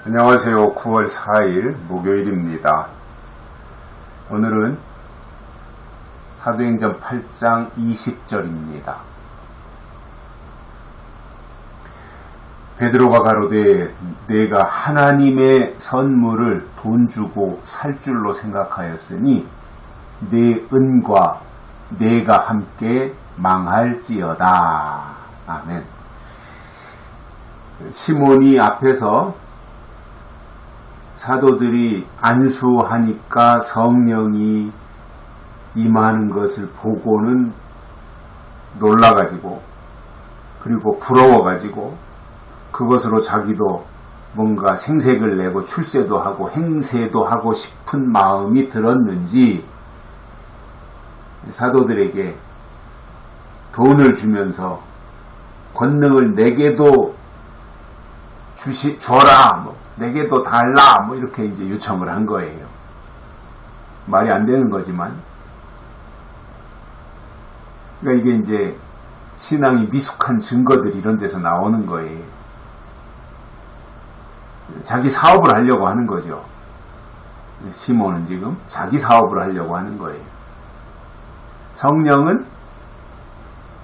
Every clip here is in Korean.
안녕하세요. 9월 4일 목요일입니다. 오늘은 사도행전 8장 20절입니다. 베드로가 가로되 내가 하나님의 선물을 돈 주고 살 줄로 생각하였으니 내 은과 내가 함께 망할지어다. 아멘. 시몬이 앞에서 사도들이 안수하니까 성령이 임하는 것을 보고는 놀라가지고 그리고 부러워가지고 그것으로 자기도 뭔가 생색을 내고 출세도 하고 행세도 하고 싶은 마음이 들었는지 사도들에게 돈을 주면서 권능을 내게도 줘라, 내게도 달라, 이렇게 이제 요청을 한 거예요. 말이 안 되는 거지만. 그러니까 이게 이제 신앙이 미숙한 증거들이 이런 데서 나오는 거예요. 자기 사업을 하려고 하는 거죠. 시몬은 지금 자기 사업을 하려고 하는 거예요. 성령은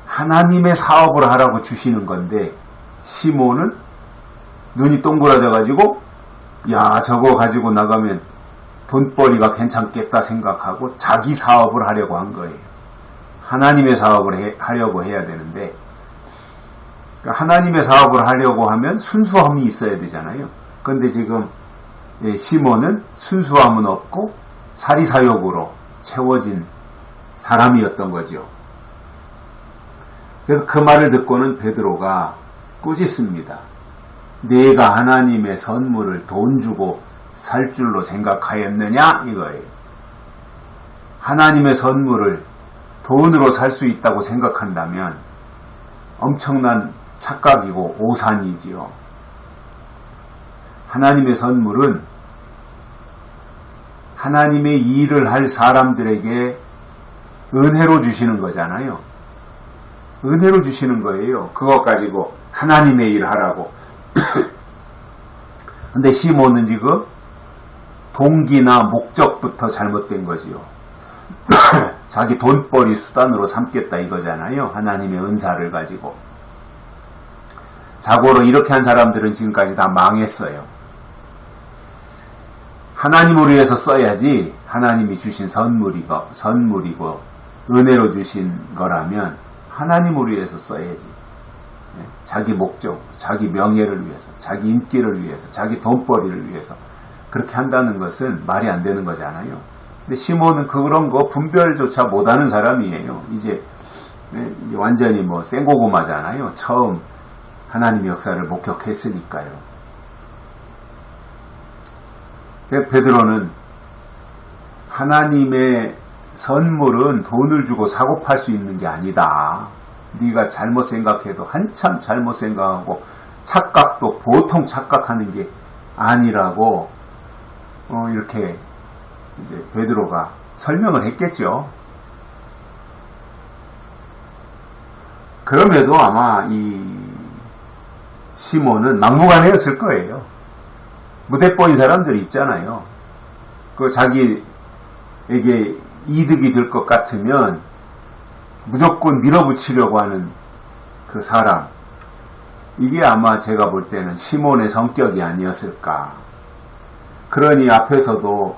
하나님의 사업을 하라고 주시는 건데 시몬은 눈이 동그라져가지고 야 저거 가지고 나가면 돈벌이가 괜찮겠다 생각하고 자기 사업을 하려고 한 거예요. 하나님의 사업을 하려고 해야 되는데 그러니까 하나님의 사업을 하려고 하면 순수함이 있어야 되잖아요. 그런데 지금 시몬은 순수함은 없고 사리사욕으로 채워진 사람이었던 거죠. 그래서 그 말을 듣고는 베드로가 꾸짖습니다. 내가 하나님의 선물을 돈 주고 살 줄로 생각하였느냐 이거예요. 하나님의 선물을 돈으로 살 수 있다고 생각한다면 엄청난 착각이고 오산이지요. 하나님의 선물은 하나님의 일을 할 사람들에게 은혜로 주시는 거잖아요. 은혜로 주시는 거예요. 그것 가지고 하나님의 일 하라고. 근데 시몬은 지금 동기나 목적부터 잘못된 거지요. 자기 돈벌이 수단으로 삼겠다 이거잖아요. 하나님의 은사를 가지고. 자고로 이렇게 한 사람들은 지금까지 다 망했어요. 하나님을 위해서 써야지 하나님이 주신 선물이고 은혜로 주신 거라면 하나님을 위해서 써야지. 자기 목적, 자기 명예를 위해서, 자기 인기를 위해서, 자기 돈벌이를 위해서 그렇게 한다는 것은 말이 안 되는 거잖아요. 근데 시몬은 그런 거 분별조차 못하는 사람이에요. 이제 완전히 생고구마잖아요. 처음 하나님의 역사를 목격했으니까요. 베드로는 하나님의 선물은 돈을 주고 사고 팔 수 있는 게 아니다. 네가 잘못 생각해도 한참 잘못 생각하고 착각도 보통 착각하는 게 아니라고 이렇게 이제 베드로가 설명을 했겠죠. 그럼에도 아마 이 시몬은 막무가내였을 거예요. 무대뽀인 사람들이 있잖아요. 그 자기에게 이득이 될 것 같으면 무조건 밀어붙이려고 하는 그 사람. 이게 아마 제가 볼 때는 시몬의 성격이 아니었을까. 그러니 앞에서도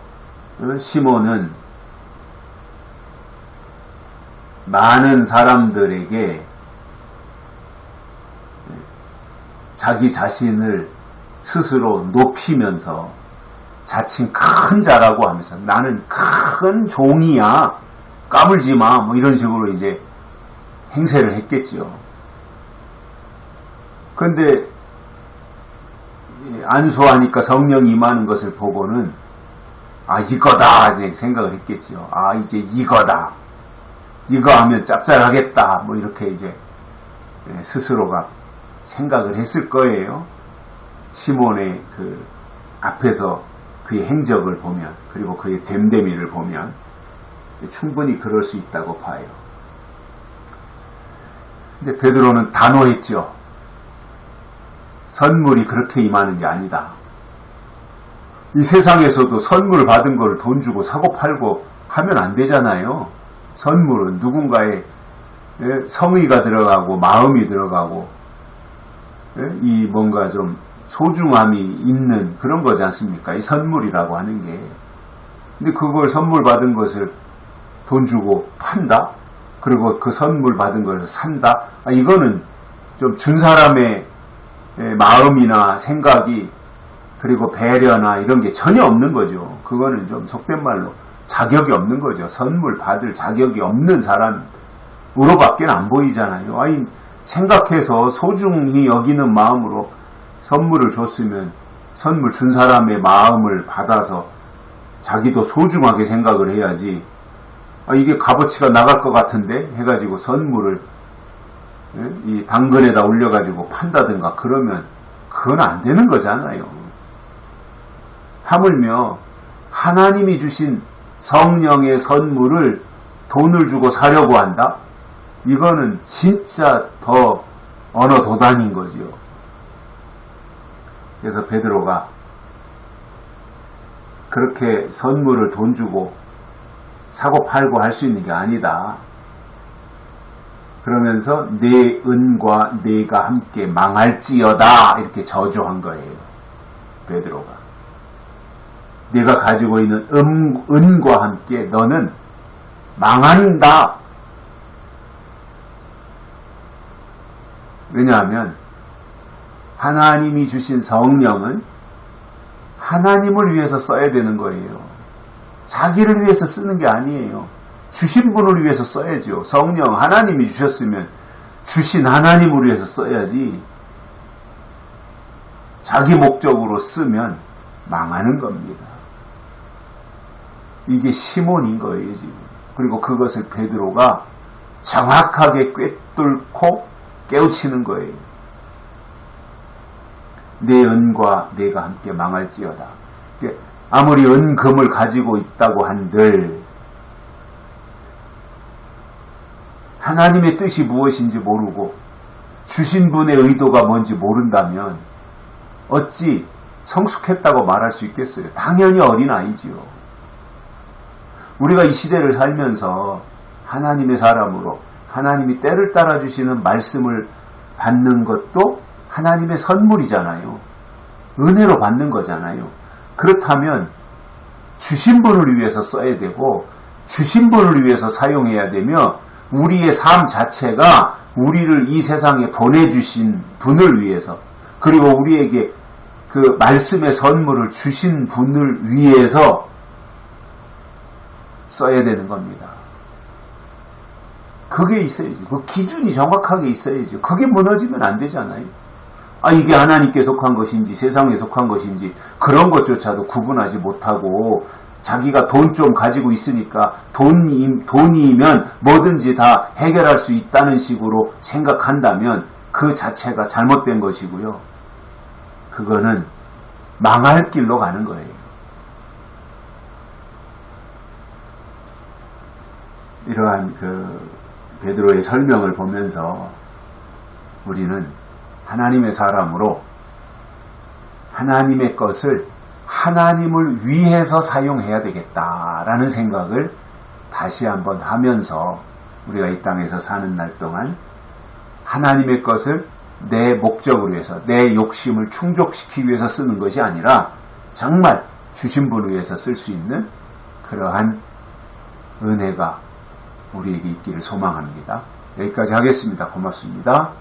시몬은 많은 사람들에게 자기 자신을 스스로 높이면서 자칭 큰 자라고 하면서 나는 큰 종이야. 까불지 마. 이런 식으로 이제 행세를 했겠지요. 그런데 안수하니까 성령이 임하는 것을 보고는 이거다 이제 생각을 했겠지요. 이제 이거다. 이거 하면 짭짤하겠다. 이렇게 이제 스스로가 생각을 했을 거예요. 시몬의 그 앞에서 그의 행적을 보면 그리고 그의 됨됨이를 보면 충분히 그럴 수 있다고 봐요. 근데 베드로는 단호했죠. 선물이 그렇게 임하는 게 아니다. 이 세상에서도 선물 받은 걸 돈 주고 사고 팔고 하면 안 되잖아요. 선물은 누군가의 성의가 들어가고 마음이 들어가고 이 뭔가 좀 소중함이 있는 그런 거지 않습니까? 이 선물이라고 하는 게. 근데 그걸 선물 받은 것을 돈 주고 판다? 그리고 그 선물 받은 것을 산다? 이거는 좀 준 사람의 마음이나 생각이 그리고 배려나 이런 게 전혀 없는 거죠. 그거는 좀 속된 말로 자격이 없는 거죠. 선물 받을 자격이 없는 사람으로밖에 안 보이잖아요. 아니 생각해서 소중히 여기는 마음으로 선물을 줬으면 선물 준 사람의 마음을 받아서 자기도 소중하게 생각을 해야지. 이게 값어치가 나갈 것 같은데 해가지고 선물을 이 당근에다 올려가지고 판다든가 그러면 그건 안 되는 거잖아요. 하물며 하나님이 주신 성령의 선물을 돈을 주고 사려고 한다? 이거는 진짜 더 언어 도단인 거지요. 그래서 베드로가 그렇게 선물을 돈 주고 사고 팔고 할 수 있는 게 아니다. 그러면서 내 은과 내가 함께 망할지어다 이렇게 저주한 거예요. 베드로가. 내가 가지고 있는 은과 함께 너는 망한다. 왜냐하면 하나님이 주신 성령은 하나님을 위해서 써야 되는 거예요. 자기를 위해서 쓰는 게 아니에요. 주신 분을 위해서 써야죠. 성령 하나님이 주셨으면 주신 하나님을 위해서 써야지. 자기 목적으로 쓰면 망하는 겁니다. 이게 시몬인 거예요, 지금. 그리고 그것을 베드로가 정확하게 꿰뚫고 깨우치는 거예요. 내 은과 내가 함께 망할지어다. 아무리 은금을 가지고 있다고 한들 하나님의 뜻이 무엇인지 모르고 주신 분의 의도가 뭔지 모른다면 어찌 성숙했다고 말할 수 있겠어요? 당연히 어린아이지요. 우리가 이 시대를 살면서 하나님의 사람으로 하나님이 때를 따라 주시는 말씀을 받는 것도 하나님의 선물이잖아요. 은혜로 받는 거잖아요. 그렇다면 주신 분을 위해서 써야 되고 주신 분을 위해서 사용해야 되며 우리의 삶 자체가 우리를 이 세상에 보내주신 분을 위해서 그리고 우리에게 그 말씀의 선물을 주신 분을 위해서 써야 되는 겁니다. 그게 있어야죠. 그 기준이 정확하게 있어야죠. 그게 무너지면 안 되잖아요. 이게 하나님께 속한 것인지 세상에 속한 것인지 그런 것조차도 구분하지 못하고 자기가 돈 좀 가지고 있으니까 돈이면 뭐든지 다 해결할 수 있다는 식으로 생각한다면 그 자체가 잘못된 것이고요. 그거는 망할 길로 가는 거예요. 이러한 베드로의 설명을 보면서 우리는 하나님의 사람으로 하나님의 것을 하나님을 위해서 사용해야 되겠다라는 생각을 다시 한번 하면서 우리가 이 땅에서 사는 날 동안 하나님의 것을 내 목적을 위해서 내 욕심을 충족시키기 위해서 쓰는 것이 아니라 정말 주신 분을 위해서 쓸 수 있는 그러한 은혜가 우리에게 있기를 소망합니다. 여기까지 하겠습니다. 고맙습니다.